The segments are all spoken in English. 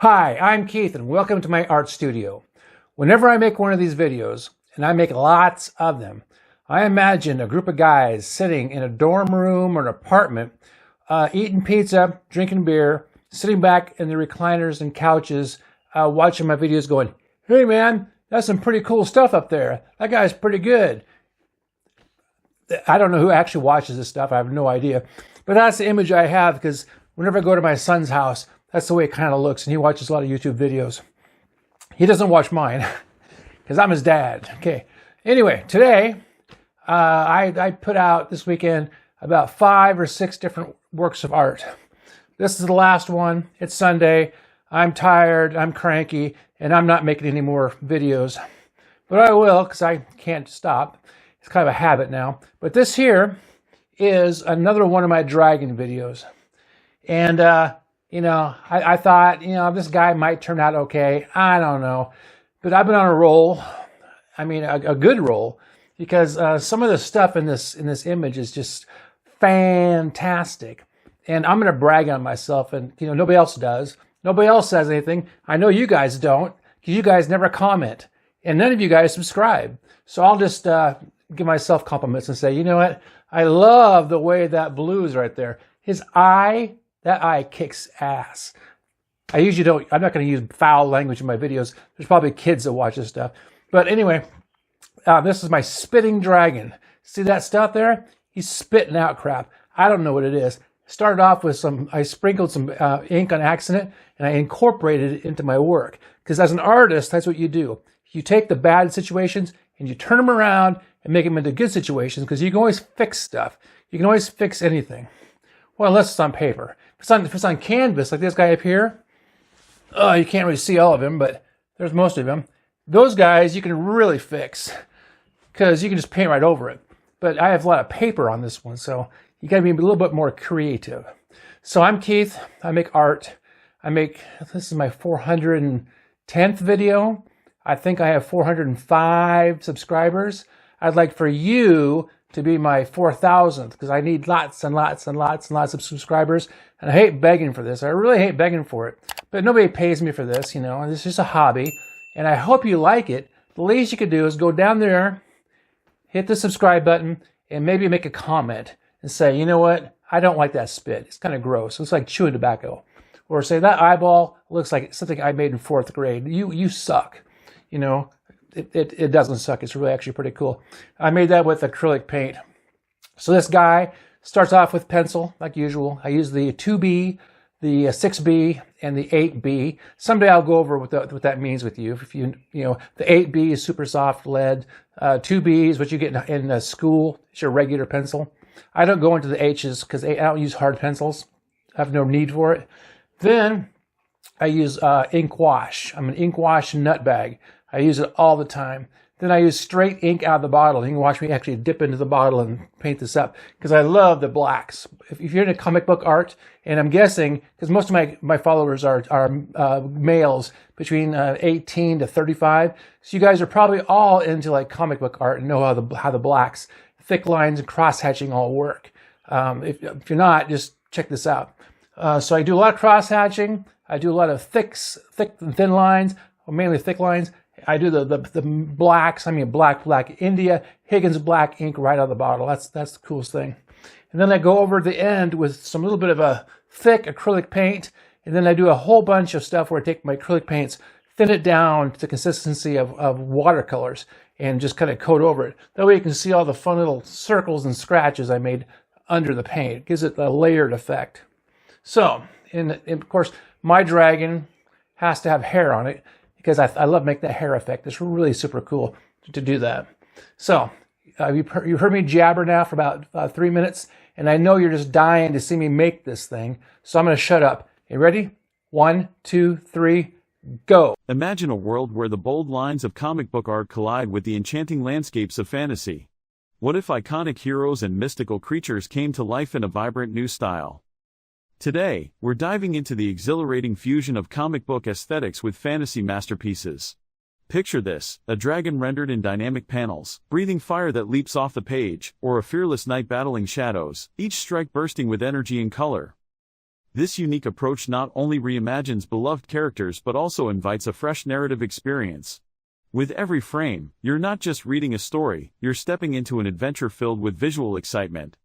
Hi, I'm Keith and welcome to my art studio. Whenever I make one of these videos, and I make lots of them, I imagine a group of guys sitting in a dorm room or an apartment, eating pizza, drinking beer, sitting back in the recliners and couches, watching my videos going, "Hey man, that's some pretty cool stuff up there. That guy's pretty good." I don't know who actually watches this stuff. I have no idea. But that's the image I have because whenever I go to my son's house, that's the way it kind of looks. And he watches a lot of YouTube videos. He doesn't watch mine because I'm his dad. Okay. Anyway, today I put out this weekend about 5 or 6 different works of art. This is the last one. It's Sunday. I'm tired. I'm cranky. And I'm not making any more videos. But I will because I can't stop. It's kind of a habit now. But this here is another one of my dragon videos. And, I thought, this guy might turn out okay. I don't know. But I've been on a roll. I mean, a good roll. Because some of the stuff in this image is just fantastic. And I'm going to brag on myself. And, nobody else does. Nobody else says anything. I know you guys don't. Because you guys never comment. And none of you guys subscribe. So I'll just give myself compliments and say, you know what? I love the way that blue is right there. That eye kicks ass. I'm not going to use foul language in my videos. There's probably kids that watch this stuff. But anyway, this is my spitting dragon. See that stuff there? He's spitting out crap. I don't know what it is. Started off with I sprinkled some ink on accident and I incorporated it into my work. Because as an artist, that's what you do. You take the bad situations and you turn them around and make them into good situations because you can always fix stuff. You can always fix anything. Well, unless it's on paper. If it's on canvas, like this guy up here, you can't really see all of him, but there's most of him. Those guys you can really fix because you can just paint right over it. But I have a lot of paper on this one, so you got to be a little bit more creative. So I'm Keith. I make art. This is my 410th video. I think I have 405 subscribers. I'd like for you to be my 4,000th because I need lots and lots and lots and lots of subscribers. And I hate begging for this. I really hate begging for it. But nobody pays me for this, and it's just a hobby. And I hope you like it. The least you could do is go down there, hit the subscribe button, and maybe make a comment and say, you know what? I don't like that spit. It's kind of gross. It looks like chewing tobacco. Or say, that eyeball looks like something I made in 4th grade. You suck. It doesn't suck. It's really actually pretty cool. I made that with acrylic paint. So this guy starts off with pencil, like usual. I use the 2B, the 6B, and the 8B. Someday I'll go over what that means with you. If the 8B is super soft lead. 2B is what you get in school. It's your regular pencil. I don't go into the H's because I don't use hard pencils. I have no need for it. Then I use ink wash. I'm an ink wash nutbag. I use it all the time. Then I use straight ink out of the bottle. You can watch me actually dip into the bottle and paint this up because I love the blacks. If you're into comic book art, and I'm guessing, because most of my followers are males between 18 to 35, so you guys are probably all into like comic book art and know how the blacks, thick lines and cross hatching all work. If you're not, just check this out. So I do a lot of cross hatching. I do a lot of thick and thin lines, or mainly thick lines. I do the blacks. I mean black India Higgins black ink right out of the bottle. That's the coolest thing. And then I go over the end with some little bit of a thick acrylic paint. And then I do a whole bunch of stuff where I take my acrylic paints, thin it down to the consistency of watercolors, and just kind of coat over it. That way you can see all the fun little circles and scratches I made under the paint. It gives it a layered effect. So, and of course, my dragon has to have hair on it because I love making that hair effect. It's really super cool to do that. So, you've heard me jabber now for about 3 minutes, and I know you're just dying to see me make this thing. So I'm going to shut up. You ready? 1, 2, 3, go. Imagine a world where the bold lines of comic book art collide with the enchanting landscapes of fantasy. What if iconic heroes and mystical creatures came to life in a vibrant new style? Today, we're diving into the exhilarating fusion of comic book aesthetics with fantasy masterpieces. Picture this, a dragon rendered in dynamic panels, breathing fire that leaps off the page, or a fearless knight battling shadows, each strike bursting with energy and color. This unique approach not only reimagines beloved characters but also invites a fresh narrative experience. With every frame, you're not just reading a story, you're stepping into an adventure filled with visual excitement.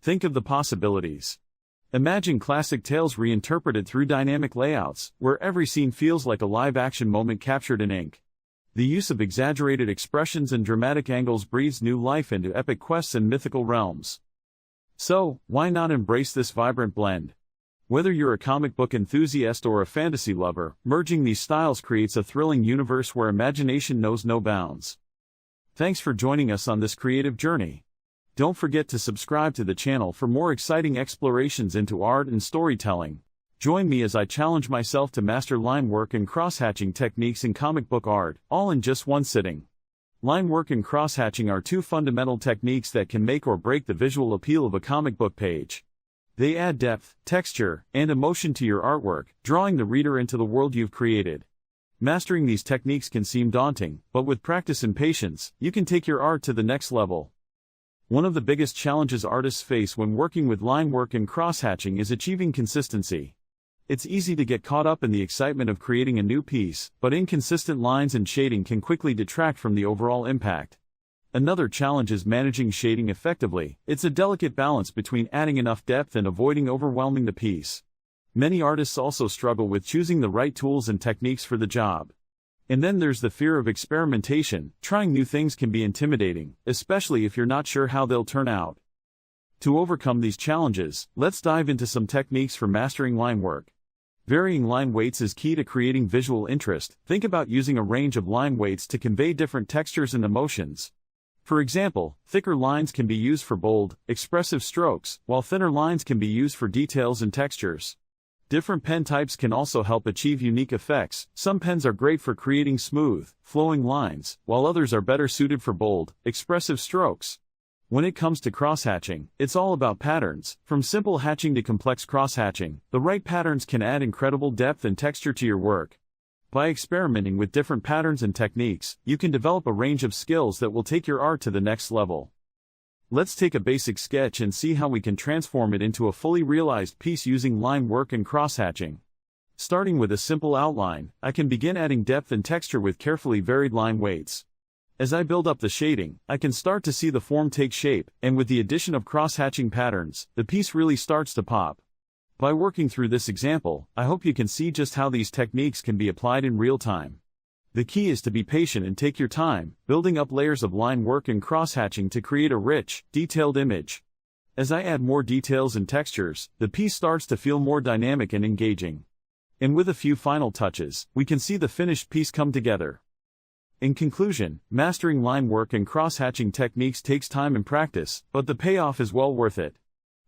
Think of the possibilities. Imagine classic tales reinterpreted through dynamic layouts, where every scene feels like a live-action moment captured in ink. The use of exaggerated expressions and dramatic angles breathes new life into epic quests and mythical realms. So, why not embrace this vibrant blend? Whether you're a comic book enthusiast or a fantasy lover, merging these styles creates a thrilling universe where imagination knows no bounds. Thanks for joining us on this creative journey. Don't forget to subscribe to the channel for more exciting explorations into art and storytelling. Join me as I challenge myself to master line work and cross-hatching techniques in comic book art, all in just one sitting. Line work and cross-hatching are two fundamental techniques that can make or break the visual appeal of a comic book page. They add depth, texture, and emotion to your artwork, drawing the reader into the world you've created. Mastering these techniques can seem daunting, but with practice and patience, you can take your art to the next level. One of the biggest challenges artists face when working with line work and cross-hatching is achieving consistency. It's easy to get caught up in the excitement of creating a new piece, but inconsistent lines and shading can quickly detract from the overall impact. Another challenge is managing shading effectively. It's a delicate balance between adding enough depth and avoiding overwhelming the piece. Many artists also struggle with choosing the right tools and techniques for the job. And then there's the fear of experimentation. Trying new things can be intimidating, especially if you're not sure how they'll turn out. To overcome these challenges, let's dive into some techniques for mastering line work. Varying line weights is key to creating visual interest. Think about using a range of line weights to convey different textures and emotions. For example, thicker lines can be used for bold, expressive strokes, while thinner lines can be used for details and textures. Different pen types can also help achieve unique effects. Some pens are great for creating smooth, flowing lines, while others are better suited for bold, expressive strokes. When it comes to cross-hatching, it's all about patterns. From simple hatching to complex cross-hatching, the right patterns can add incredible depth and texture to your work. By experimenting with different patterns and techniques, you can develop a range of skills that will take your art to the next level. Let's take a basic sketch and see how we can transform it into a fully realized piece using line work and cross-hatching. Starting with a simple outline, I can begin adding depth and texture with carefully varied line weights. As I build up the shading, I can start to see the form take shape, and with the addition of cross-hatching patterns, the piece really starts to pop. By working through this example, I hope you can see just how these techniques can be applied in real time. The key is to be patient and take your time, building up layers of line work and cross-hatching to create a rich, detailed image. As I add more details and textures, the piece starts to feel more dynamic and engaging. And with a few final touches, we can see the finished piece come together. In conclusion, mastering line work and cross-hatching techniques takes time and practice, but the payoff is well worth it.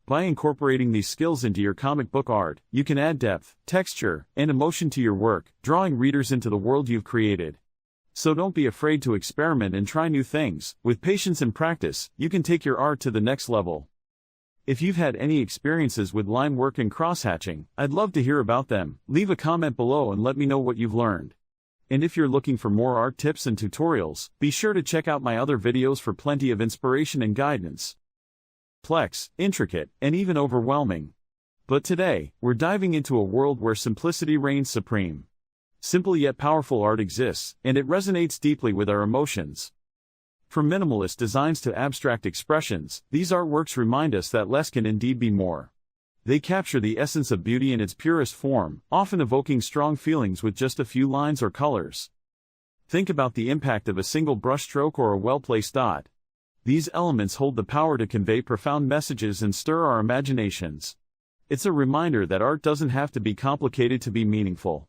By incorporating these skills into your comic book art, you can add depth, texture, and emotion to your work, drawing readers into the world you've created. So don't be afraid to experiment and try new things. With patience and practice, you can take your art to the next level. If you've had any experiences with line work and cross-hatching, I'd love to hear about them. Leave a comment below and let me know what you've learned. And if you're looking for more art tips and tutorials, be sure to check out my other videos for plenty of inspiration and guidance. Complex, intricate, and even overwhelming. But today, we're diving into a world where simplicity reigns supreme. Simple yet powerful art exists, and it resonates deeply with our emotions. From minimalist designs to abstract expressions, these artworks remind us that less can indeed be more. They capture the essence of beauty in its purest form, often evoking strong feelings with just a few lines or colors. Think about the impact of a single brushstroke or a well-placed dot. These elements hold the power to convey profound messages and stir our imaginations. It's a reminder that art doesn't have to be complicated to be meaningful.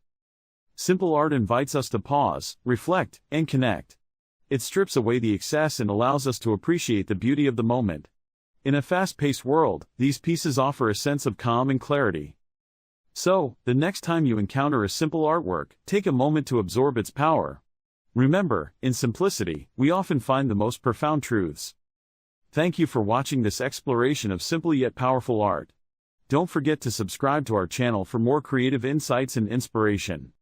Simple art invites us to pause, reflect, and connect. It strips away the excess and allows us to appreciate the beauty of the moment. In a fast-paced world, these pieces offer a sense of calm and clarity. So, the next time you encounter a simple artwork, take a moment to absorb its power. Remember, in simplicity, we often find the most profound truths. Thank you for watching this exploration of simple yet powerful art. Don't forget to subscribe to our channel for more creative insights and inspiration.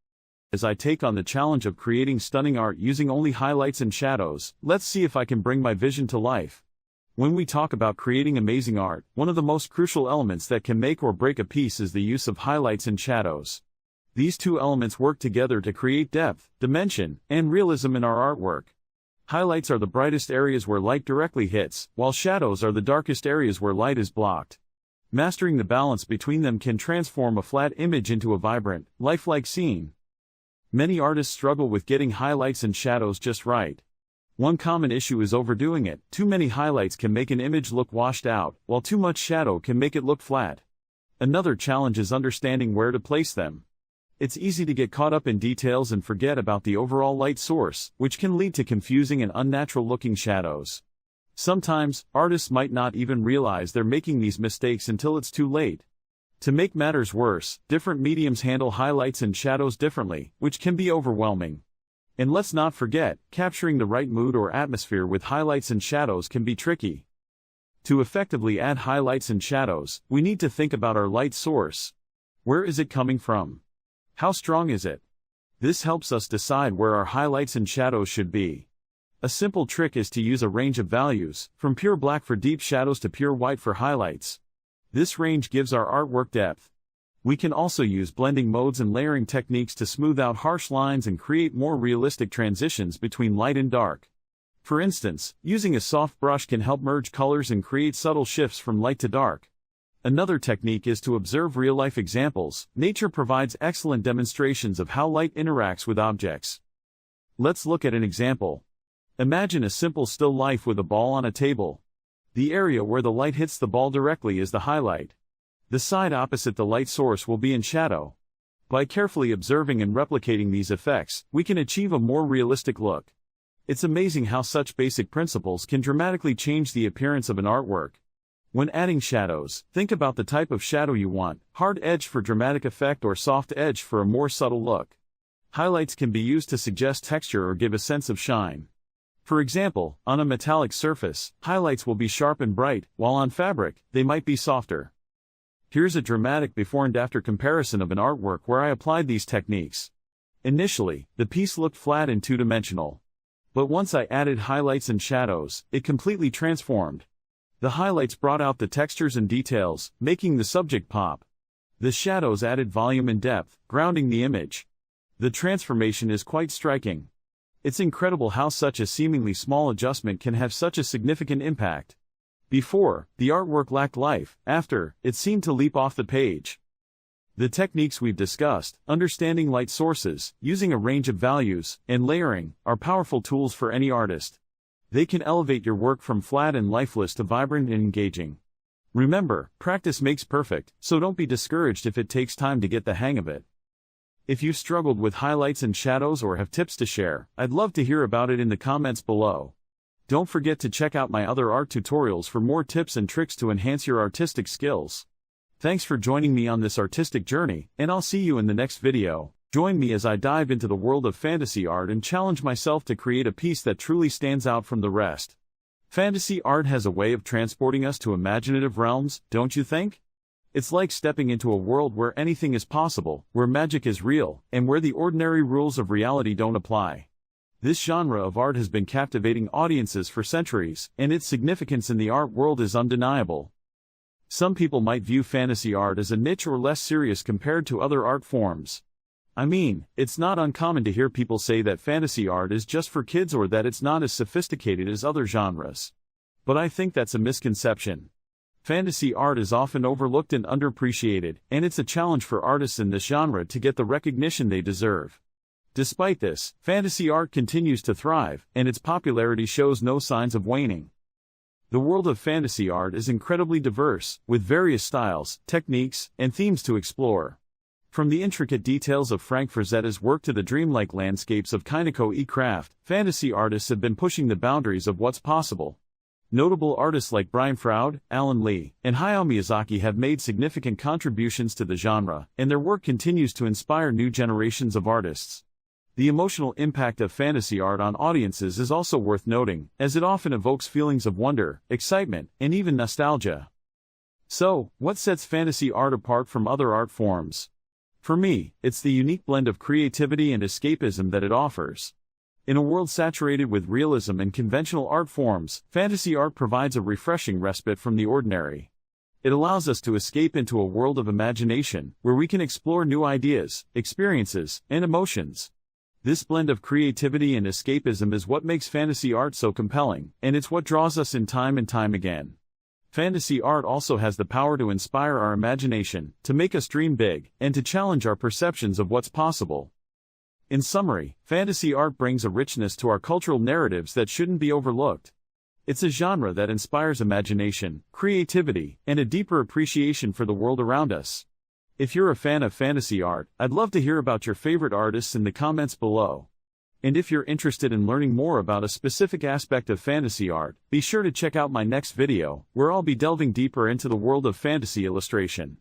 As I take on the challenge of creating stunning art using only highlights and shadows, let's see if I can bring my vision to life. When we talk about creating amazing art, one of the most crucial elements that can make or break a piece is the use of highlights and shadows. These two elements work together to create depth, dimension, and realism in our artwork. Highlights are the brightest areas where light directly hits, while shadows are the darkest areas where light is blocked. Mastering the balance between them can transform a flat image into a vibrant, lifelike scene. Many artists struggle with getting highlights and shadows just right. One common issue is overdoing it. Too many highlights can make an image look washed out, while too much shadow can make it look flat. Another challenge is understanding where to place them. It's easy to get caught up in details and forget about the overall light source, which can lead to confusing and unnatural-looking shadows. Sometimes, artists might not even realize they're making these mistakes until it's too late. To make matters worse, different mediums handle highlights and shadows differently, which can be overwhelming. And let's not forget, capturing the right mood or atmosphere with highlights and shadows can be tricky. To effectively add highlights and shadows, we need to think about our light source. Where is it coming from? How strong is it? This helps us decide where our highlights and shadows should be. A simple trick is to use a range of values, from pure black for deep shadows to pure white for highlights. This range gives our artwork depth. We can also use blending modes and layering techniques to smooth out harsh lines and create more realistic transitions between light and dark. For instance, using a soft brush can help merge colors and create subtle shifts from light to dark. Another technique is to observe real-life examples. Nature provides excellent demonstrations of how light interacts with objects. Let's look at an example. Imagine a simple still life with a ball on a table. The area where the light hits the ball directly is the highlight. The side opposite the light source will be in shadow. By carefully observing and replicating these effects, we can achieve a more realistic look. It's amazing how such basic principles can dramatically change the appearance of an artwork. When adding shadows, think about the type of shadow you want: hard edge for dramatic effect or soft edge for a more subtle look. Highlights can be used to suggest texture or give a sense of shine. For example, on a metallic surface, highlights will be sharp and bright, while on fabric, they might be softer. Here's a dramatic before and after comparison of an artwork where I applied these techniques. Initially, the piece looked flat and two-dimensional. But once I added highlights and shadows, it completely transformed. The highlights brought out the textures and details, making the subject pop. The shadows added volume and depth, grounding the image. The transformation is quite striking. It's incredible how such a seemingly small adjustment can have such a significant impact. Before, the artwork lacked life; after, it seemed to leap off the page. The techniques we've discussed, understanding light sources, using a range of values, and layering, are powerful tools for any artist. They can elevate your work from flat and lifeless to vibrant and engaging. Remember, practice makes perfect, so don't be discouraged if it takes time to get the hang of it. If you've struggled with highlights and shadows or have tips to share, I'd love to hear about it in the comments below. Don't forget to check out my other art tutorials for more tips and tricks to enhance your artistic skills. Thanks for joining me on this artistic journey, and I'll see you in the next video. Join me as I dive into the world of fantasy art and challenge myself to create a piece that truly stands out from the rest. Fantasy art has a way of transporting us to imaginative realms, don't you think? It's like stepping into a world where anything is possible, where magic is real, and where the ordinary rules of reality don't apply. This genre of art has been captivating audiences for centuries, and its significance in the art world is undeniable. Some people might view fantasy art as a niche or less serious compared to other art forms. I mean, it's not uncommon to hear people say that fantasy art is just for kids or that it's not as sophisticated as other genres. But I think that's a misconception. Fantasy art is often overlooked and underappreciated, and it's a challenge for artists in this genre to get the recognition they deserve. Despite this, fantasy art continues to thrive, and its popularity shows no signs of waning. The world of fantasy art is incredibly diverse, with various styles, techniques, and themes to explore. From the intricate details of Frank Frazetta's work to the dreamlike landscapes of Kiniko E. Craft, fantasy artists have been pushing the boundaries of what's possible. Notable artists like Brian Froud, Alan Lee, and Hayao Miyazaki have made significant contributions to the genre, and their work continues to inspire new generations of artists. The emotional impact of fantasy art on audiences is also worth noting, as it often evokes feelings of wonder, excitement, and even nostalgia. So, what sets fantasy art apart from other art forms? For me, it's the unique blend of creativity and escapism that it offers. In a world saturated with realism and conventional art forms, fantasy art provides a refreshing respite from the ordinary. It allows us to escape into a world of imagination, where we can explore new ideas, experiences, and emotions. This blend of creativity and escapism is what makes fantasy art so compelling, and it's what draws us in time and time again. Fantasy art also has the power to inspire our imagination, to make us dream big, and to challenge our perceptions of what's possible. In summary, fantasy art brings a richness to our cultural narratives that shouldn't be overlooked. It's a genre that inspires imagination, creativity, and a deeper appreciation for the world around us. If you're a fan of fantasy art, I'd love to hear about your favorite artists in the comments below. And if you're interested in learning more about a specific aspect of fantasy art, be sure to check out my next video, where I'll be delving deeper into the world of fantasy illustration.